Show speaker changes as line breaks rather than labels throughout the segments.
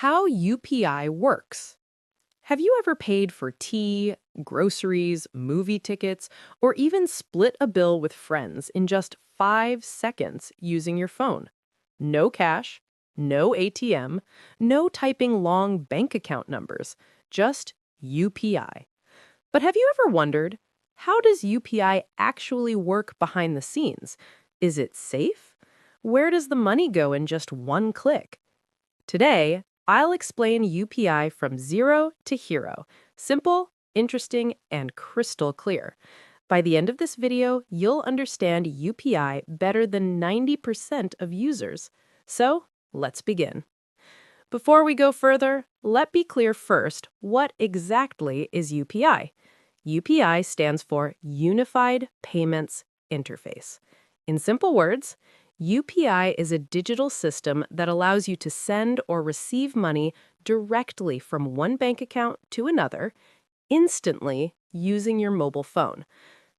How UPI works. Have you ever paid for tea, groceries, movie tickets, or even split a bill with friends in just 5 seconds using your phone? No cash, no ATM, no typing long bank account numbers, just UPI. But have you ever wondered, how does UPI actually work behind the scenes? Is it safe? Where does the money go in just one click? Today, I'll explain UPI from zero to hero. Simple, interesting, and crystal clear. By the end of this video, you'll understand UPI better than 90% of users. So, let's begin. Before we go further, let me clear first what exactly is UPI. UPI stands for Unified Payments Interface. In simple words, UPI is a digital system that allows you to send or receive money directly from one bank account to another, instantly using your mobile phone.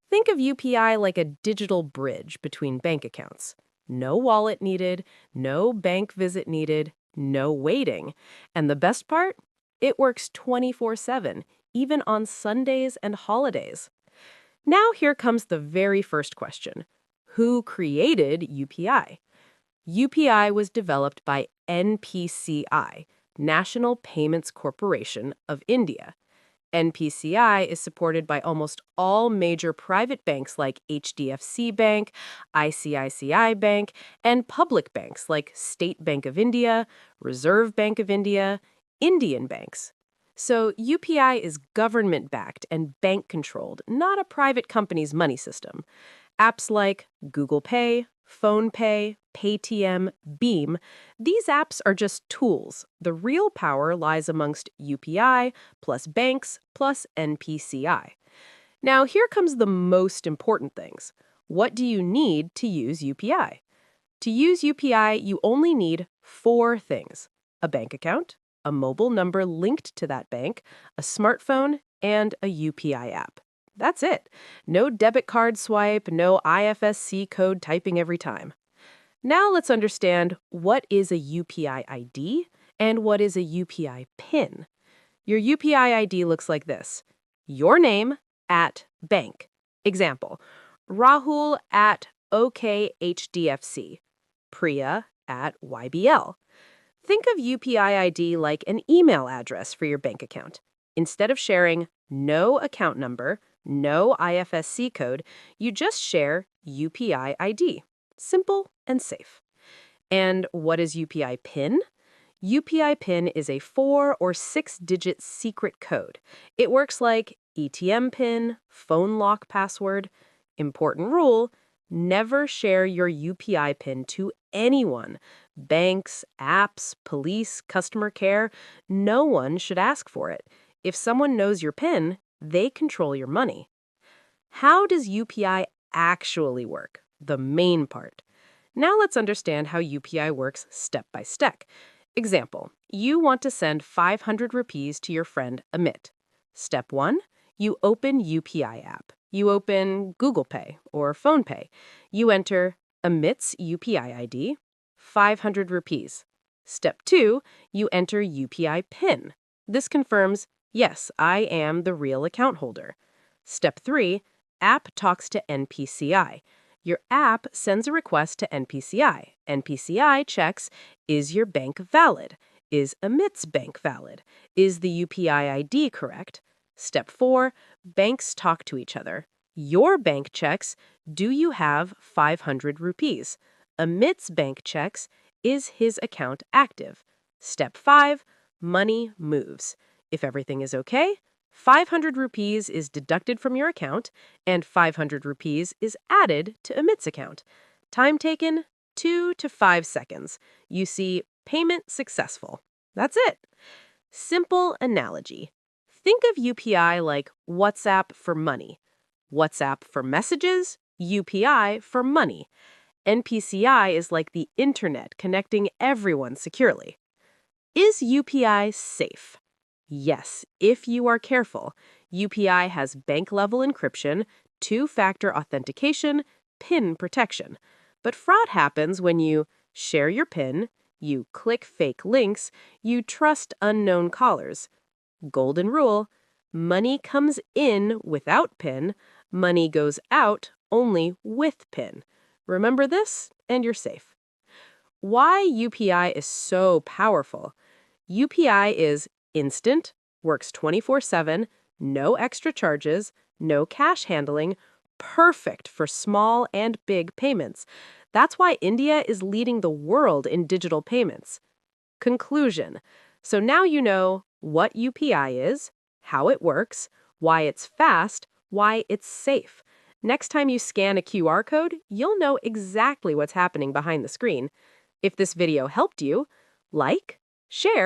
Think of UPI like a digital bridge between bank accounts. No wallet needed, no bank visit needed, no waiting. And the best part? It works 24/7, even on Sundays and holidays. Now here comes the very first question. Who created UPI? UPI was developed by NPCI, National Payments Corporation of India. NPCI is supported by almost all major private banks like HDFC Bank, ICICI Bank, and public banks like State Bank of India, Reserve Bank of India, Indian banks. So UPI is government-backed and bank-controlled, not a private company's money system. Apps like Google Pay, PhonePe, Paytm, Beam, these apps are just tools. The real power lies amongst UPI, plus banks, plus NPCI. Now, here comes the most important things. What do you need to use UPI? To use UPI, you only need 4 things: a bank account, a mobile number linked to that bank, a smartphone, and a UPI app. That's it. No debit card swipe, no IFSC code typing every time. Now let's understand what is a UPI ID and what is a UPI PIN. Your UPI ID looks like this. Your name at bank. Example, Rahul at OKHDFC. Priya at YBL. Think of UPI ID like an email address for your bank account. Instead of sharing no account number, no IFSC code, you just share UPI ID. Simple and safe. And what is UPI PIN? UPI PIN is a 4 or 6-digit secret code. It works like ATM PIN, phone lock password. Important rule, never share your UPI PIN to anyone. Banks, apps, police, customer care, no one should ask for it. If someone knows your PIN, they control your money. How does UPI actually work? The main part. Now let's understand how UPI works step by step. Example, you want to send 500 rupees to your friend Amit. Step 1, you open UPI app. You open Google Pay or PhonePe. You enter Amit's UPI ID, 500 rupees. Step 2, you enter UPI PIN. This confirms, yes, I am the real account holder. Step 3, app talks to NPCI. Your app sends a request to NPCI. NPCI checks, is your bank valid? Is Amit's bank valid? Is the UPI ID correct? Step 4, banks talk to each other. Your bank checks, do you have 500 rupees? Amit's bank checks, is his account active? Step 5, money moves. If everything is okay, 500 rupees is deducted from your account, and 500 rupees is added to Amit's account. Time taken, 2 to 5 seconds. You see, payment successful. That's it. Simple analogy. Think of UPI like WhatsApp for money. WhatsApp for messages, UPI for money. NPCI is like the internet connecting everyone securely. Is UPI safe? Yes, if you are careful. UPI has bank-level encryption, 2-factor authentication, PIN protection. But fraud happens when you share your PIN, You click fake links. You trust unknown callers. Golden rule: money comes in without PIN. Money goes out only with PIN. Remember this, and you're safe. Why UPI is so powerful. UPI is instant, works 24/7, no extra charges, no cash handling, perfect for small and big payments. That's why India is leading the world in digital payments. Conclusion. So now you know what UPI is, how it works, why it's fast, why it's safe. Next time you scan a QR code, you'll know exactly what's happening behind the screen. If this video helped you, like, share,